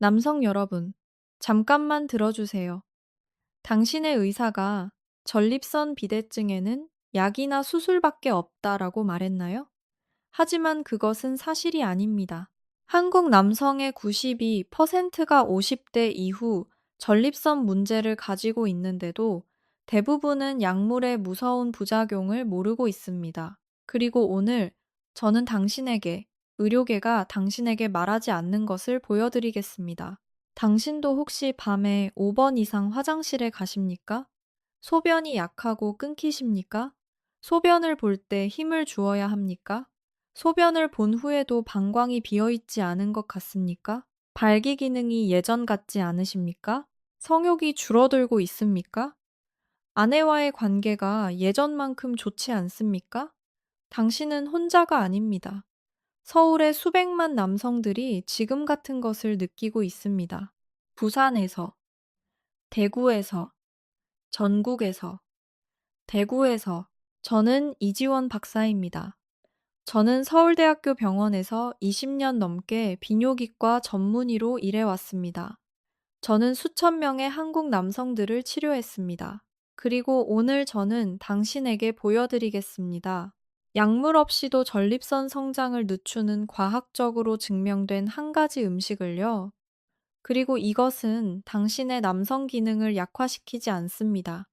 남성 여러분, 잠깐만 들어주세요. 당신의 의사가 전립선 비대증에는 약이나 수술밖에 없다라고 말했나요? 하지만 그것은 사실이 아닙니다. 한국 남성의 92%가 50대 이후 전립선 문제를 가지고 있는데도 대부분은 약물의 무서운 부작용을 모르고 있습니다. 그리고 오늘 저는 의료계가 당신에게 말하지 않는 것을 보여드리겠습니다. 당신도 혹시 밤에 5번 이상 화장실에 가십니까? 소변이 약하고 끊기십니까? 소변을 볼 때 힘을 주어야 합니까? 소변을 본 후에도 방광이 비어있지 않은 것 같습니까? 발기 기능이 예전 같지 않으십니까? 성욕이 줄어들고 있습니까? 아내와의 관계가 예전만큼 좋지 않습니까? 당신은 혼자가 아닙니다. 서울의 수백만 남성들이 지금 같은 것을 느끼고 있습니다. 부산에서, 대구에서, 전국에서, 대구에서. 저는 이지원 박사입니다. 저는 서울대학교 병원에서 20년 넘게 비뇨기과 전문의로 일해왔습니다. 저는 수천 명의 한국 남성들을 치료했습니다. 그리고 오늘 저는 당신에게 보여드리겠습니다. 약물 없이도 전립선 성장을 늦추는 과학적으로 증명된 한 가지 음식을요. 그리고 이것은 당신의 남성 기능을 약화시키지 않습니다.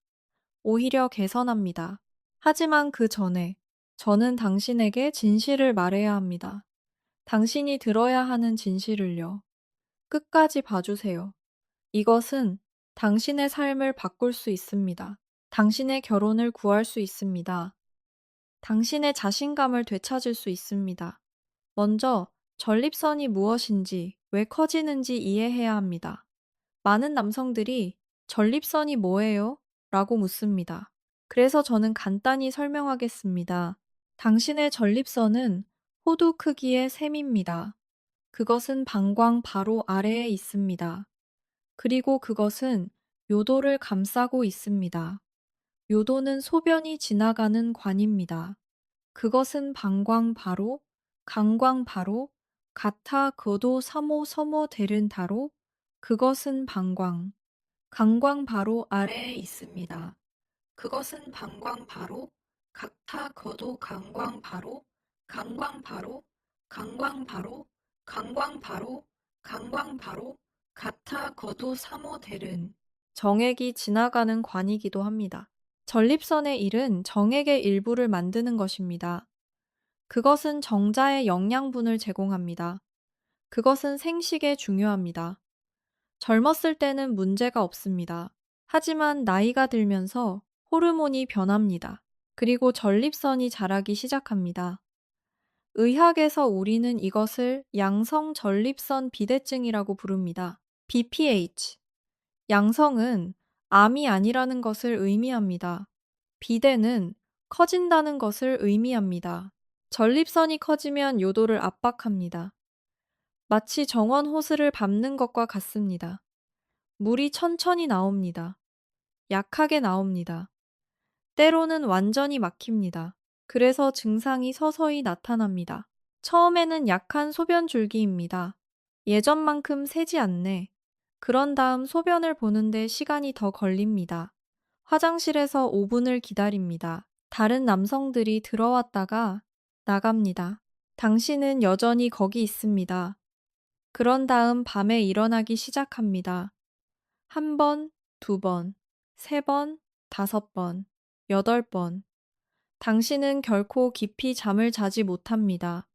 오히려 개선합니다. 하지만 그 전에 저는 당신에게 진실을 말해야 합니다. 당신이 들어야 하는 진실을요. 끝까지 봐주세요. 이것은 당신의 삶을 바꿀 수 있습니다. 당신의 결혼을 구할 수 있습니다. 당신의 자신감을 되찾을 수 있습니다. 먼저 전립선이 무엇인지, 왜 커지는지 이해해야 합니다. 많은 남성들이 전립선이 뭐예요? 라고 묻습니다. 그래서 저는 간단히 설명하겠습니다. 당신의 전립선은 호두 크기의 샘입니다. 그것은 방광 바로 아래에 있습니다. 그리고 그것은 요도를 감싸고 있습니다. 요도는 소변이 지나가는 관입니다. 그것은 방광 바로, 강광 바로, 가타 거도 사모 서모 데른다로, 그것은 방광, 강광 바로 아래에 있습니다. 그것은 방광 바로, 가타 거도 강광 바로, 강광 바로, 강광 바로, 강광 바로, 강광 바로, 가타 거도 사모 데른. 정액이 지나가는 관이기도 합니다. 전립선의 일은 정액의 일부를 만드는 것입니다. 그것은 정자의 영양분을 제공합니다. 그것은 생식에 중요합니다. 젊었을 때는 문제가 없습니다. 하지만 나이가 들면서 호르몬이 변합니다. 그리고 전립선이 자라기 시작합니다. 의학에서 우리는 이것을 양성 전립선 비대증이라고 부릅니다. BPH. 양성은 암이 아니라는 것을 의미합니다. 비대는 커진다는 것을 의미합니다. 전립선이 커지면 요도를 압박합니다. 마치 정원 호스를 밟는 것과 같습니다. 물이 천천히 나옵니다. 약하게 나옵니다. 때로는 완전히 막힙니다. 그래서 증상이 서서히 나타납니다. 처음에는 약한 소변 줄기입니다. 예전만큼 새지 않네. 그런 다음 소변을 보는데 시간이 더 걸립니다. 화장실에서 5분을 기다립니다. 다른 남성들이 들어왔다가 나갑니다. 당신은 여전히 거기 있습니다. 그런 다음 밤에 일어나기 시작합니다. 한 번, 두 번, 세 번, 다섯 번, 여덟 번. 당신은 결코 깊이 잠을 자지 못합니다.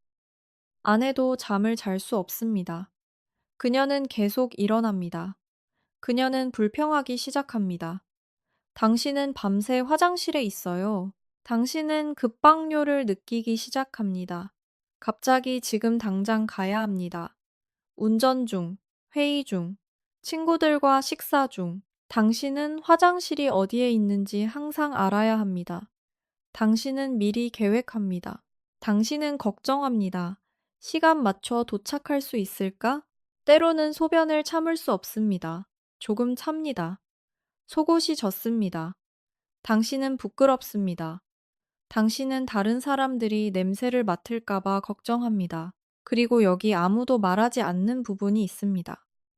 아내도 잠을 잘 수 없습니다. 그녀는 계속 일어납니다. 그녀는 불평하기 시작합니다. 당신은 밤새 화장실에 있어요. 당신은 급박요를 느끼기 시작합니다. 갑자기 지금 당장 가야 합니다. 운전 중, 회의 중, 친구들과 식사 중, 당신은 화장실이 어디에 있는지 항상 알아야 합니다. 당신은 미리 계획합니다. 당신은 걱정합니다. 시간 맞춰 도착할 수 있을까? 때로는 소변을 참을 수 없습니다. 조금 찹니다. 속옷이 젖습니다. 당신은 부끄럽습니다. 당신은 다른 사람들이 냄새를 맡을까봐 걱정합니다. 그리고 여기 아무도 말하지 않는 부분이 있습니다.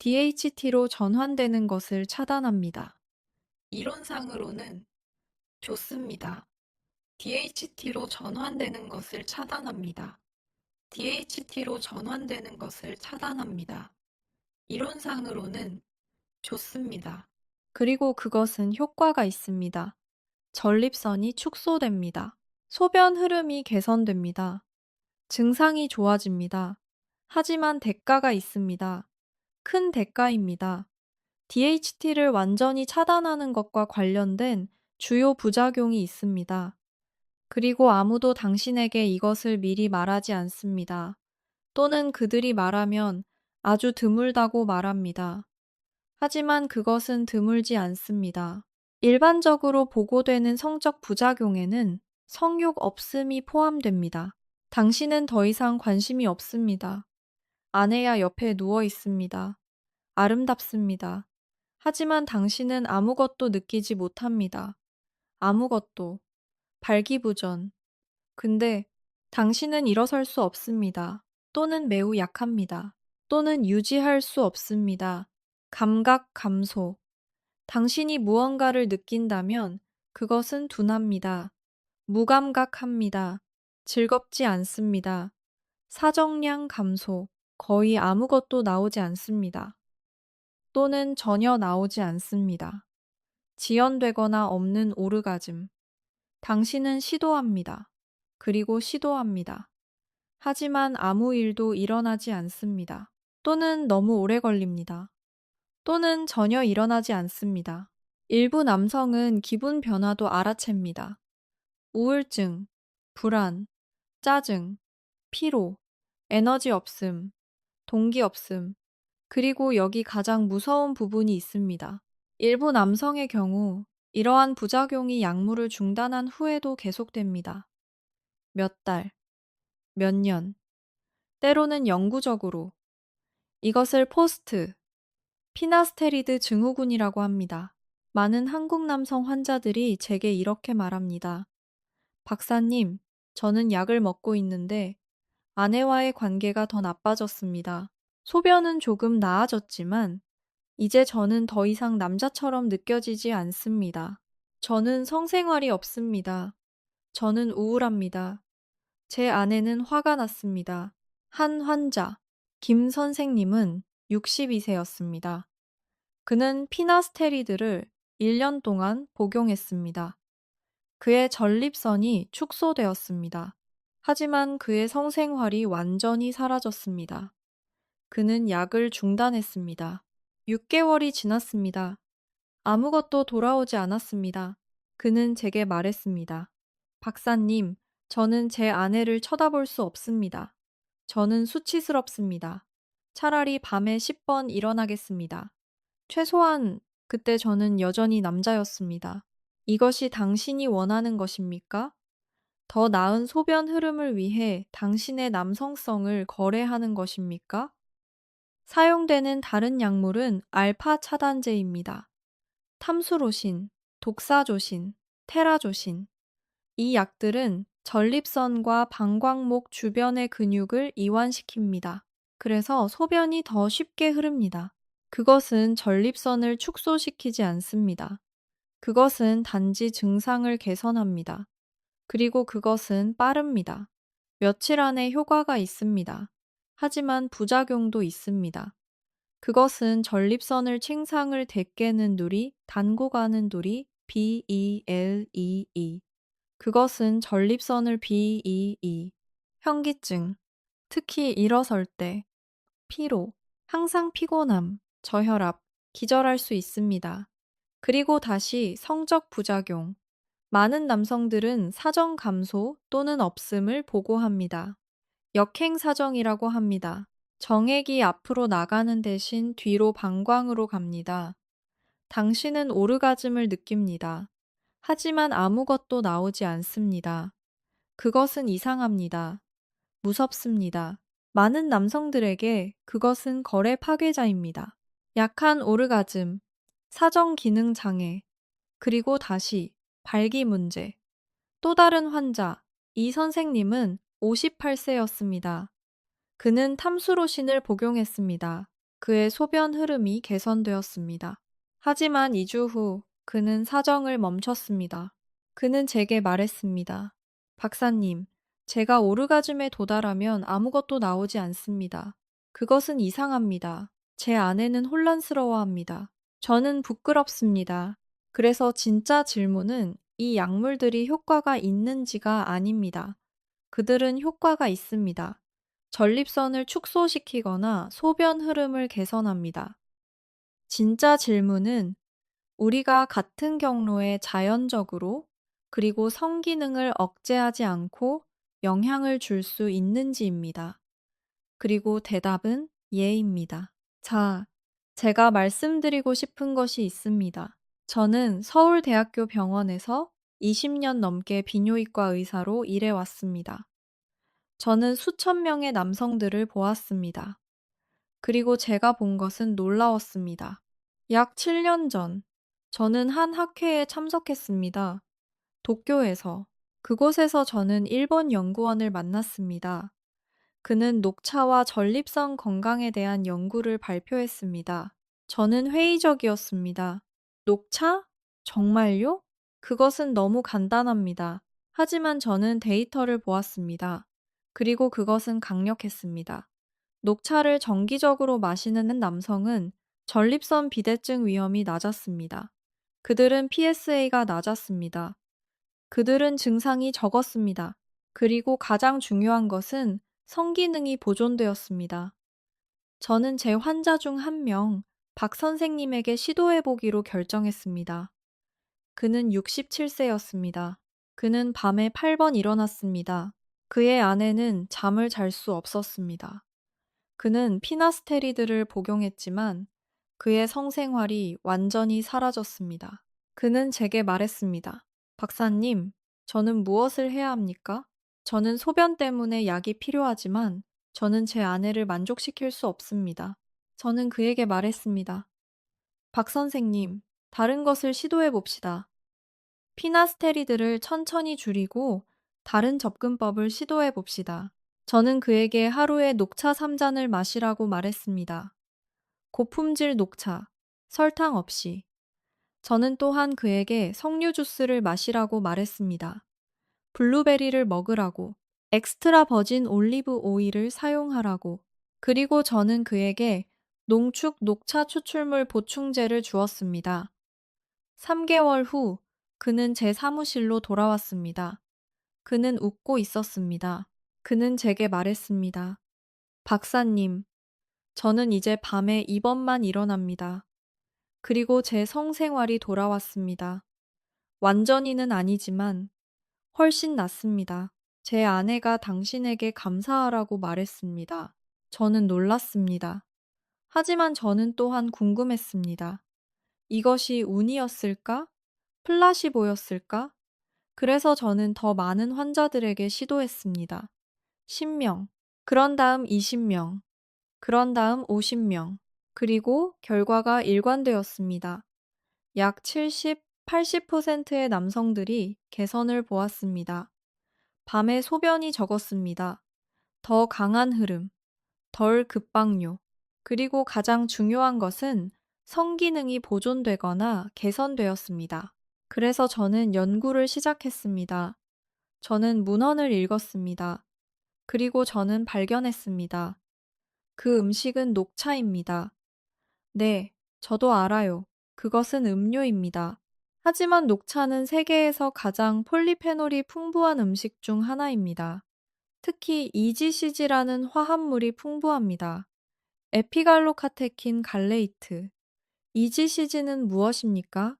DHT로 전환되는 것을 차단합니다. 이론상으로는 좋습니다. DHT로 전환되는 것을 차단합니다. DHT로 전환되는 것을 차단합니다. 이론상으로는 좋습니다. 그리고 그것은 효과가 있습니다. 전립선이 축소됩니다. 소변 흐름이 개선됩니다. 증상이 좋아집니다. 하지만 대가가 있습니다. 큰 대가입니다. DHT를 완전히 차단하는 것과 관련된 주요 부작용이 있습니다. 그리고 아무도 당신에게 이것을 미리 말하지 않습니다. 또는 그들이 말하면 아주 드물다고 말합니다. 하지만 그것은 드물지 않습니다. 일반적으로 보고되는 성적 부작용에는 성욕 없음이 포함됩니다. 당신은 더 이상 관심이 없습니다. 아내야 옆에 누워 있습니다. 아름답습니다. 하지만 당신은 아무것도 느끼지 못합니다. 아무것도. 발기부전. 근데 당신은 일어설 수 없습니다. 또는 매우 약합니다. 또는 유지할 수 없습니다. 감각 감소. 당신이 무언가를 느낀다면 그것은 둔합니다. 무감각합니다. 즐겁지 않습니다. 사정량 감소. 거의 아무것도 나오지 않습니다. 또는 전혀 나오지 않습니다. 지연되거나 없는 오르가즘. 당신은 시도합니다. 그리고 시도합니다. 하지만 아무 일도 일어나지 않습니다. 또는 너무 오래 걸립니다. 또는 전혀 일어나지 않습니다. 일부 남성은 기분 변화도 알아챕니다. 우울증, 불안, 짜증, 피로, 에너지 없음, 동기 없음, 그리고 여기 가장 무서운 부분이 있습니다. 일부 남성의 경우 이러한 부작용이 약물을 중단한 후에도 계속됩니다. 몇 달, 몇 년, 때로는 영구적으로. 이것을 포스트, 피나스테리드 증후군이라고 합니다. 많은 한국 남성 환자들이 제게 이렇게 말합니다. 박사님, 저는 약을 먹고 있는데 아내와의 관계가 더 나빠졌습니다. 소변은 조금 나아졌지만 이제 저는 더 이상 남자처럼 느껴지지 않습니다. 저는 성생활이 없습니다. 저는 우울합니다. 제 아내는 화가 났습니다. 한 환자, 김 선생님은 62세였습니다. 그는 피나스테리드를 1년 동안 복용했습니다. 그의 전립선이 축소되었습니다. 하지만 그의 성생활이 완전히 사라졌습니다. 그는 약을 중단했습니다. 6개월이 지났습니다. 아무것도 돌아오지 않았습니다. 그는 제게 말했습니다. 박사님, 저는 제 아내를 쳐다볼 수 없습니다. 저는 수치스럽습니다. 차라리 밤에 10번 일어나겠습니다. 최소한 그때 저는 여전히 남자였습니다. 이것이 당신이 원하는 것입니까? 더 나은 소변 흐름을 위해 당신의 남성성을 거래하는 것입니까? 사용되는 다른 약물은 알파 차단제입니다. 탐수로신, 독사조신, 테라조신. 이 약들은 전립선과 방광목 주변의 근육을 이완시킵니다. 그래서 소변이 더 쉽게 흐릅니다. 그것은 전립선을 축소시키지 않습니다. 그것은 단지 증상을 개선합니다. 그리고 그것은 빠릅니다. 며칠 안에 효과가 있습니다. 하지만 부작용도 있습니다. 그것은 전립선을 칭상을 대깨는 누리, 단고 가는 누리, BELEE. 그것은 전립선을 BEE. 현기증, 특히 일어설 때, 피로, 항상 피곤함, 저혈압, 기절할 수 있습니다. 그리고 다시 성적 부작용. 많은 남성들은 사정 감소 또는 없음을 보고합니다. 역행 사정이라고 합니다. 정액이 앞으로 나가는 대신 뒤로 방광으로 갑니다. 당신은 오르가즘을 느낍니다. 하지만 아무것도 나오지 않습니다. 그것은 이상합니다. 무섭습니다. 많은 남성들에게 그것은 거래 파괴자입니다. 약한 오르가즘, 사정 기능 장애, 그리고 다시 발기 문제. 또 다른 환자, 이 선생님은 58세였습니다. 그는 탐수로신을 복용했습니다. 그의 소변 흐름이 개선되었습니다. 하지만 2주 후 그는 사정을 멈췄습니다. 그는 제게 말했습니다. 박사님, 제가 오르가즘에 도달하면 아무것도 나오지 않습니다. 그것은 이상합니다. 제 아내는 혼란스러워합니다. 저는 부끄럽습니다. 그래서 진짜 질문은 이 약물들이 효과가 있는지가 아닙니다. 그들은 효과가 있습니다. 전립선을 축소시키거나 소변 흐름을 개선합니다. 진짜 질문은 우리가 같은 경로에 자연적으로 그리고 성기능을 억제하지 않고 영향을 줄 수 있는지입니다. 그리고 대답은 예입니다. 자, 제가 말씀드리고 싶은 것이 있습니다. 저는 서울대학교 병원에서 20년 넘게 비뇨기과 의사로 일해왔습니다. 저는 수천 명의 남성들을 보았습니다. 그리고 제가 본 것은 놀라웠습니다. 약 7년 전, 저는 한 학회에 참석했습니다. 도쿄에서. 그곳에서 저는 일본 연구원을 만났습니다. 그는 녹차와 전립선 건강에 대한 연구를 발표했습니다. 저는 회의적이었습니다. 녹차? 정말요? 그것은 너무 간단합니다. 하지만 저는 데이터를 보았습니다. 그리고 그것은 강력했습니다. 녹차를 정기적으로 마시는 남성은 전립선 비대증 위험이 낮았습니다. 그들은 PSA가 낮았습니다. 그들은 증상이 적었습니다. 그리고 가장 중요한 것은 성기능이 보존되었습니다. 저는 제 환자 중 한 명, 박 선생님에게 시도해보기로 결정했습니다. 그는 67세였습니다. 그는 밤에 8번 일어났습니다. 그의 아내는 잠을 잘 수 없었습니다. 그는 피나스테리드를 복용했지만 그의 성생활이 완전히 사라졌습니다. 그는 제게 말했습니다. 박사님, 저는 무엇을 해야 합니까? 저는 소변 때문에 약이 필요하지만 저는 제 아내를 만족시킬 수 없습니다. 저는 그에게 말했습니다. 박 선생님, 다른 것을 시도해 봅시다. 피나스테리드를 천천히 줄이고 다른 접근법을 시도해 봅시다. 저는 그에게 하루에 녹차 3잔을 마시라고 말했습니다. 고품질 녹차, 설탕 없이. 저는 또한 그에게 석류 주스를 마시라고 말했습니다. 블루베리를 먹으라고, 엑스트라 버진 올리브 오일을 사용하라고. 그리고 저는 그에게 농축 녹차 추출물 보충제를 주었습니다. 3개월 후 그는 제 사무실로 돌아왔습니다. 그는 웃고 있었습니다. 그는 제게 말했습니다. 박사님, 저는 이제 밤에 2번만 일어납니다. 그리고 제 성생활이 돌아왔습니다. 완전히는 아니지만 훨씬 낫습니다. 제 아내가 당신에게 감사하라고 말했습니다. 저는 놀랐습니다. 하지만 저는 또한 궁금했습니다. 이것이 운이었을까? 플라시보였을까? 그래서 저는 더 많은 환자들에게 시도했습니다. 10명, 그런 다음 20명, 그런 다음 50명, 그리고 결과가 일관되었습니다. 약 70, 80%의 남성들이 개선을 보았습니다. 밤에 소변이 적었습니다. 더 강한 흐름, 덜 급박료, 그리고 가장 중요한 것은 성기능이 보존되거나 개선되었습니다. 그래서 저는 연구를 시작했습니다. 저는 문헌을 읽었습니다. 그리고 저는 발견했습니다. 그 음식은 녹차입니다. 네, 저도 알아요. 그것은 음료입니다. 하지만 녹차는 세계에서 가장 폴리페놀이 풍부한 음식 중 하나입니다. 특히 EGCG라는 화합물이 풍부합니다. 에피갈로카테킨 갈레이트. EGCG는 무엇입니까?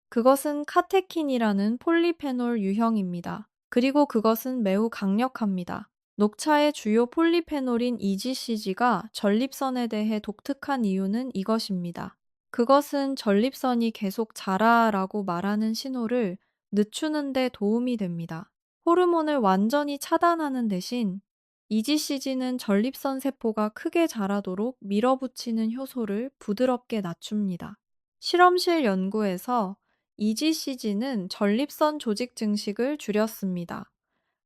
그것은 카테킨이라는 폴리페놀 유형입니다. 그리고 그것은 매우 강력합니다. 녹차의 주요 폴리페놀인 EGCG가 전립선에 대해 독특한 이유는 이것입니다. 그것은 전립선이 계속 자라라고 말하는 신호를 늦추는 데 도움이 됩니다. 호르몬을 완전히 차단하는 대신 EGCG는 전립선 세포가 크게 자라도록 밀어붙이는 효소를 부드럽게 낮춥니다. 실험실 연구에서 EGCG는 전립선 조직 증식을 줄였습니다.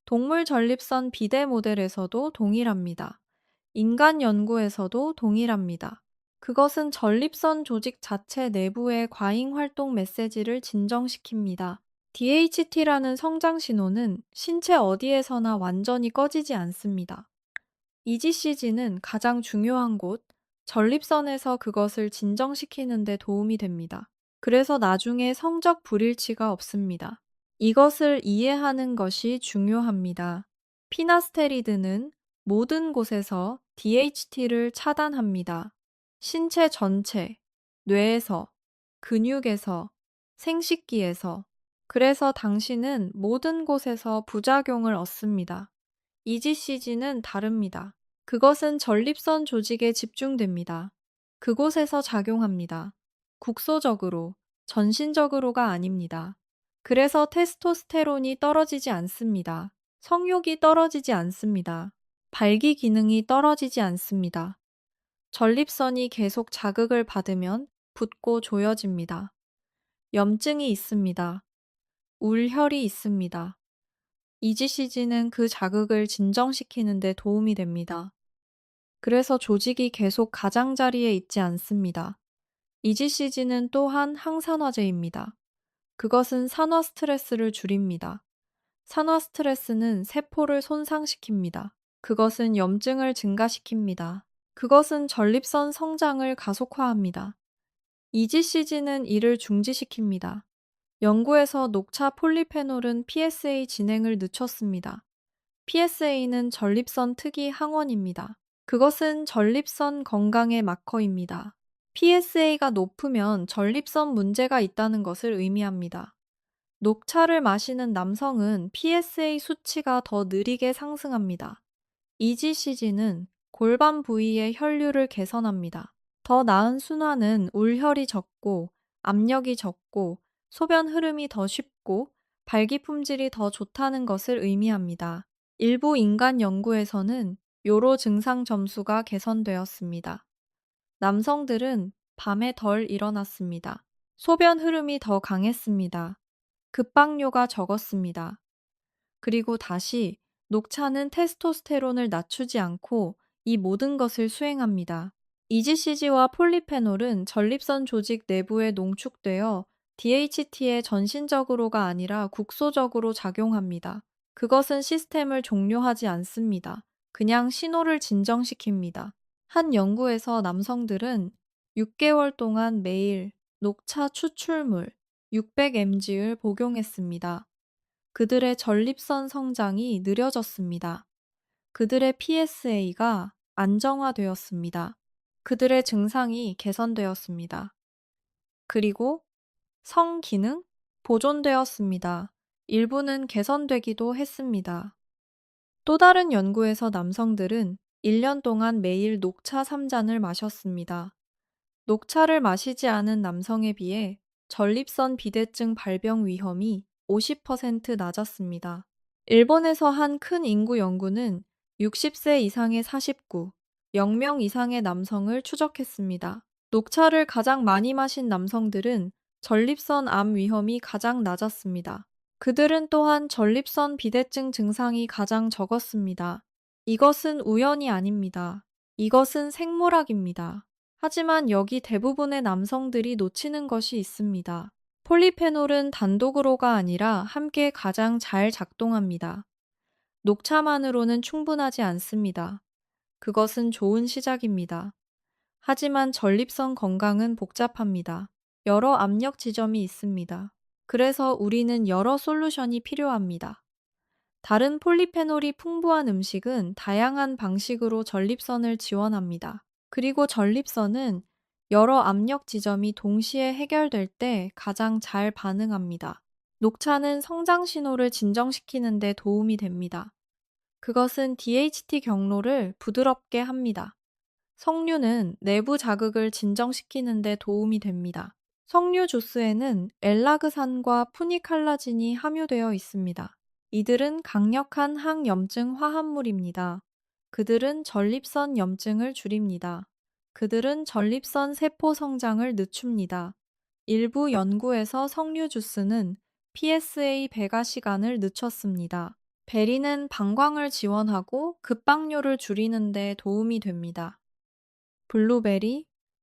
동물 전립선 비대 모델에서도 동일합니다. 인간 연구에서도 동일합니다. 그것은 전립선 조직 자체 내부의 과잉 활동 메시지를 진정시킵니다. DHT라는 성장 신호는 신체 어디에서나 완전히 꺼지지 않습니다. EGCG는 가장 중요한 곳, 전립선에서 그것을 진정시키는 데 도움이 됩니다. 그래서 나중에 성적 불일치가 없습니다. 이것을 이해하는 것이 중요합니다. 피나스테리드는 모든 곳에서 DHT를 차단합니다. 신체 전체, 뇌에서, 근육에서, 생식기에서. 그래서 당신은 모든 곳에서 부작용을 얻습니다. EGCG는 다릅니다. 그것은 전립선 조직에 집중됩니다. 그곳에서 작용합니다. 국소적으로, 전신적으로가 아닙니다. 그래서 테스토스테론이 떨어지지 않습니다. 성욕이 떨어지지 않습니다. 발기 기능이 떨어지지 않습니다. 전립선이 계속 자극을 받으면 붓고 조여집니다. 염증이 있습니다. 울혈이 있습니다. EGCG는 그 자극을 진정시키는 데 도움이 됩니다. 그래서 조직이 계속 가장자리에 있지 않습니다. EGCG는 또한 항산화제입니다. 그것은 산화 스트레스를 줄입니다. 산화 스트레스는 세포를 손상시킵니다. 그것은 염증을 증가시킵니다. 그것은 전립선 성장을 가속화합니다. EGCG는 이를 중지시킵니다. 연구에서 녹차 폴리페놀은 PSA 진행을 늦췄습니다. PSA는 전립선 특이 항원입니다. 그것은 전립선 건강의 마커입니다. PSA가 높으면 전립선 문제가 있다는 것을 의미합니다. 녹차를 마시는 남성은 PSA 수치가 더 느리게 상승합니다. EGCG는 골반 부위의 혈류를 개선합니다. 더 나은 순환은 울혈이 적고, 압력이 적고, 소변 흐름이 더 쉽고, 발기 품질이 더 좋다는 것을 의미합니다. 일부 인간 연구에서는 요로 증상 점수가 개선되었습니다. 남성들은 밤에 덜 일어났습니다. 소변 흐름이 더 강했습니다. 급박료가 적었습니다. 그리고 다시 녹차는 테스토스테론을 낮추지 않고 이 모든 것을 수행합니다. EGCG와 폴리페놀은 전립선 조직 내부에 농축되어 DHT에 전신적으로가 아니라 국소적으로 작용합니다. 그것은 시스템을 종료하지 않습니다. 그냥 신호를 진정시킵니다. 한 연구에서 남성들은 6개월 동안 매일 녹차 추출물 600mg를 복용했습니다. 그들의 전립선 성장이 느려졌습니다. 그들의 PSA가 안정화되었습니다. 그들의 증상이 개선되었습니다. 그리고 성기능 보존되었습니다. 일부는 개선되기도 했습니다. 또 다른 연구에서 남성들은 1년 동안 매일 녹차 3잔을 마셨습니다. 녹차를 마시지 않은 남성에 비해 전립선 비대증 발병 위험이 50% 낮았습니다. 일본에서 한 큰 인구 연구는 60세 이상의 49, 0명 이상의 남성을 추적했습니다. 녹차를 가장 많이 마신 남성들은 전립선 암 위험이 가장 낮았습니다. 그들은 또한 전립선 비대증 증상이 가장 적었습니다. 이것은 우연이 아닙니다. 이것은 생물학입니다. 하지만 여기 대부분의 남성들이 놓치는 것이 있습니다. 폴리페놀은 단독으로가 아니라 함께 가장 잘 작동합니다. 녹차만으로는 충분하지 않습니다. 그것은 좋은 시작입니다. 하지만 전립선 건강은 복잡합니다. 여러 압력 지점이 있습니다. 그래서 우리는 여러 솔루션이 필요합니다. 다른 폴리페놀이 풍부한 음식은 다양한 방식으로 전립선을 지원합니다. 그리고 전립선은 여러 압력 지점이 동시에 해결될 때 가장 잘 반응합니다. 녹차는 성장 신호를 진정시키는 데 도움이 됩니다. 그것은 DHT 경로를 부드럽게 합니다. 석류는 내부 자극을 진정시키는 데 도움이 됩니다. 석류 주스에는 엘라그산과 푸니칼라진이 함유되어 있습니다. 이들은 강력한 항염증 화합물입니다. 그들은 전립선 염증을 줄입니다. 그들은 전립선 세포 성장을 늦춥니다. 일부 연구에서 석류 주스는 PSA 배가 시간을 늦췄습니다. 베리는 방광을 지원하고 급박료를 줄이는 데 도움이 됩니다. 블루베리,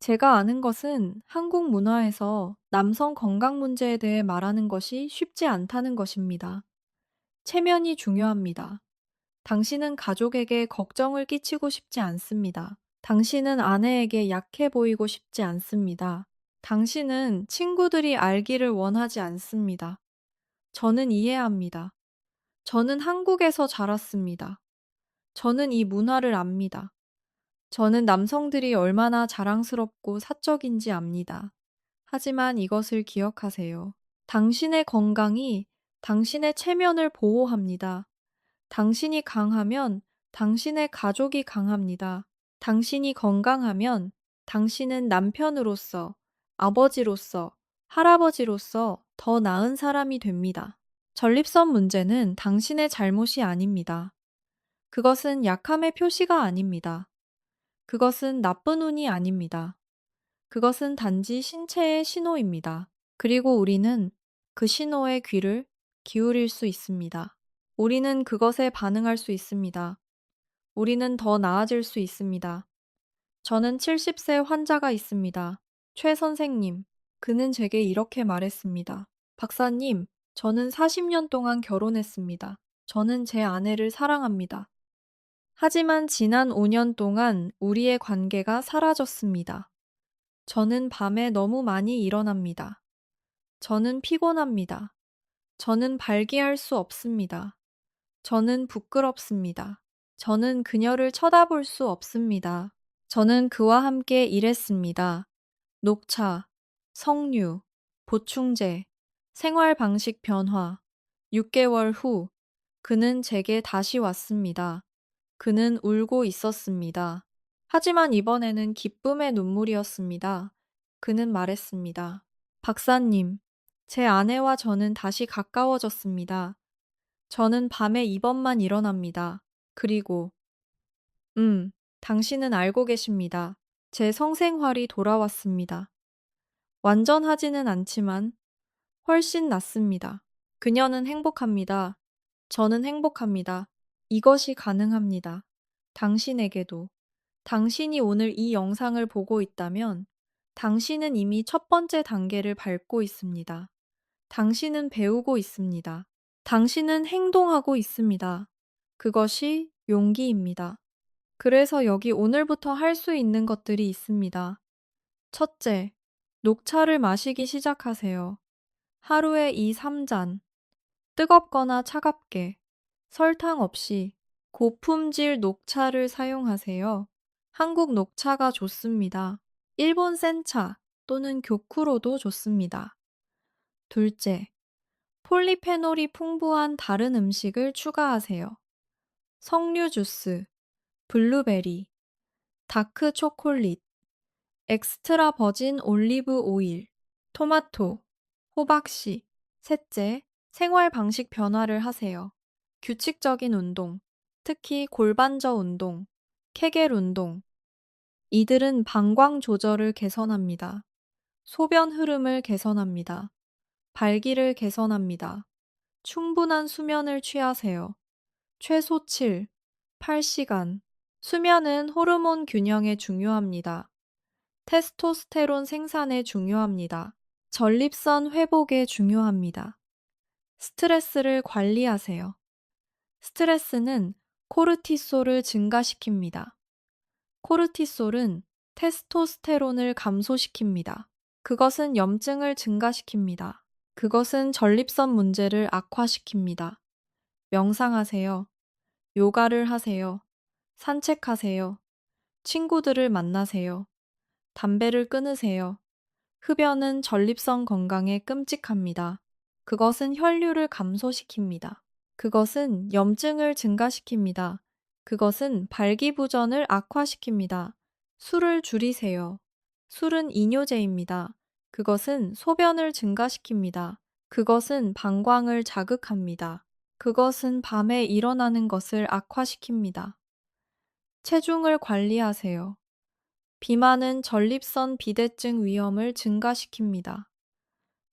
제가 아는 것은 한국 문화에서 남성 건강 문제에 대해 말하는 것이 쉽지 않다는 것입니다. 체면이 중요합니다. 당신은 가족에게 걱정을 끼치고 싶지 않습니다. 당신은 아내에게 약해 보이고 싶지 않습니다. 당신은 친구들이 알기를 원하지 않습니다. 저는 이해합니다. 저는 한국에서 자랐습니다. 저는 이 문화를 압니다. 저는 남성들이 얼마나 자랑스럽고 사적인지 압니다. 하지만 이것을 기억하세요. 당신의 건강이 당신의 체면을 보호합니다. 당신이 강하면 당신의 가족이 강합니다. 당신이 건강하면 당신은 남편으로서, 아버지로서, 할아버지로서 더 나은 사람이 됩니다. 전립선 문제는 당신의 잘못이 아닙니다. 그것은 약함의 표시가 아닙니다. 그것은 나쁜 운이 아닙니다. 그것은 단지 신체의 신호입니다. 그리고 우리는 그 신호에 귀를 기울일 수 있습니다. 우리는 그것에 반응할 수 있습니다. 우리는 더 나아질 수 있습니다. 저는 70세 환자가 있습니다. 최 선생님, 그는 제게 이렇게 말했습니다. 박사님, 저는 40년 동안 결혼했습니다. 저는 제 아내를 사랑합니다. 하지만 지난 5년 동안 우리의 관계가 사라졌습니다. 저는 밤에 너무 많이 일어납니다. 저는 피곤합니다. 저는 발기할 수 없습니다. 저는 부끄럽습니다. 저는 그녀를 쳐다볼 수 없습니다. 저는 그와 함께 일했습니다. 녹차, 석류, 보충제, 생활 방식 변화. 6개월 후, 그는 제게 다시 왔습니다. 그는 울고 있었습니다. 하지만 이번에는 기쁨의 눈물이었습니다. 그는 말했습니다. 박사님, 제 아내와 저는 다시 가까워졌습니다. 저는 밤에 2번만 일어납니다. 그리고, 당신은 알고 계십니다. 제 성생활이 돌아왔습니다. 완전하지는 않지만 훨씬 낫습니다. 그녀는 행복합니다. 저는 행복합니다. 이것이 가능합니다. 당신에게도. 당신이 오늘 이 영상을 보고 있다면 당신은 이미 첫 번째 단계를 밟고 있습니다. 당신은 배우고 있습니다. 당신은 행동하고 있습니다. 그것이 용기입니다. 그래서 여기 오늘부터 할 수 있는 것들이 있습니다. 첫째, 녹차를 마시기 시작하세요. 하루에 2, 3잔. 뜨겁거나 차갑게, 설탕 없이 고품질 녹차를 사용하세요. 한국 녹차가 좋습니다. 일본 센차 또는 교쿠로도 좋습니다. 둘째, 폴리페놀이 풍부한 다른 음식을 추가하세요. 석류 주스, 블루베리, 다크 초콜릿, 엑스트라 버진 올리브 오일, 토마토, 호박씨. 셋째, 생활 방식 변화를 하세요. 규칙적인 운동, 특히 골반저 운동, 케겔 운동. 이들은 방광 조절을 개선합니다. 소변 흐름을 개선합니다. 발기를 개선합니다. 충분한 수면을 취하세요. 최소 7, 8시간. 수면은 호르몬 균형에 중요합니다. 테스토스테론 생산에 중요합니다. 전립선 회복에 중요합니다. 스트레스를 관리하세요. 스트레스는 코르티솔을 증가시킵니다. 코르티솔은 테스토스테론을 감소시킵니다. 그것은 염증을 증가시킵니다. 그것은 전립선 문제를 악화시킵니다. 명상하세요. 요가를 하세요. 산책하세요. 친구들을 만나세요. 담배를 끊으세요. 흡연은 전립선 건강에 끔찍합니다. 그것은 혈류를 감소시킵니다. 그것은 염증을 증가시킵니다. 그것은 발기부전을 악화시킵니다. 술을 줄이세요. 술은 이뇨제입니다. 그것은 소변을 증가시킵니다. 그것은 방광을 자극합니다. 그것은 밤에 일어나는 것을 악화시킵니다. 체중을 관리하세요. 비만은 전립선 비대증 위험을 증가시킵니다.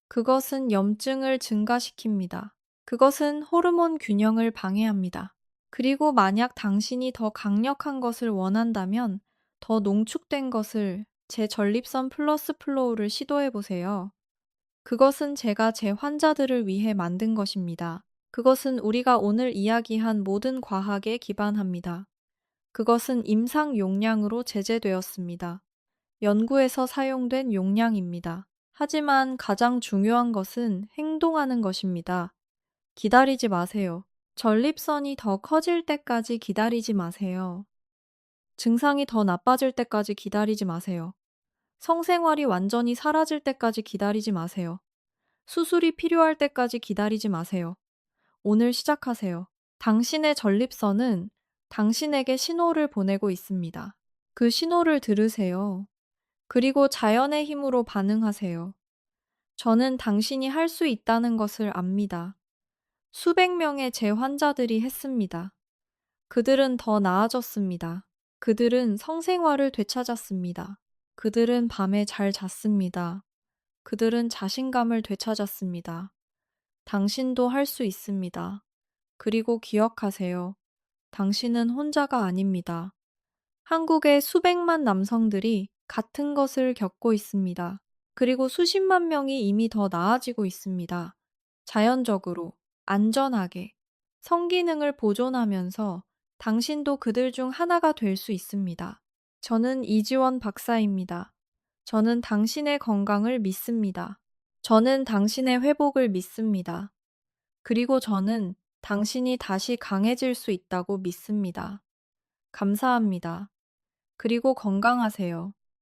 그것은 염증을 증가시킵니다. 그것은 호르몬 균형을 방해합니다. 그리고 만약 당신이 더 강력한 것을 원한다면 더 농축된 것을 제 전립선 플러스 플로우를 시도해 보세요. 그것은 제가 제 환자들을 위해 만든 것입니다. 그것은 우리가 오늘 이야기한 모든 과학에 기반합니다. 그것은 임상 용량으로 제재되었습니다. 연구에서 사용된 용량입니다. 하지만 가장 중요한 것은 행동하는 것입니다. 기다리지 마세요. 전립선이 더 커질 때까지 기다리지 마세요. 증상이 더 나빠질 때까지 기다리지 마세요. 성생활이 완전히 사라질 때까지 기다리지 마세요. 수술이 필요할 때까지 기다리지 마세요. 오늘 시작하세요. 당신의 전립선은 당신에게 신호를 보내고 있습니다. 그 신호를 들으세요. 그리고 자연의 힘으로 반응하세요. 저는 당신이 할 수 있다는 것을 압니다. 수백 명의 제 환자들이 했습니다. 그들은 더 나아졌습니다. 그들은 성생활을 되찾았습니다. 그들은 밤에 잘 잤습니다. 그들은 자신감을 되찾았습니다. 당신도 할 수 있습니다. 그리고 기억하세요. 당신은 혼자가 아닙니다. 한국의 수백만 남성들이 같은 것을 겪고 있습니다. 그리고 수십만 명이 이미 더 나아지고 있습니다. 자연적으로, 안전하게, 성기능을 보존하면서 당신도 그들 중 하나가 될 수 있습니다. 저는 이지원 박사입니다. 저는 당신의 건강을 믿습니다. 저는 당신의 회복을 믿습니다. 그리고 저는 당신이 다시 강해질 수 있다고 믿습니다. 감사합니다. 그리고 건강하세요.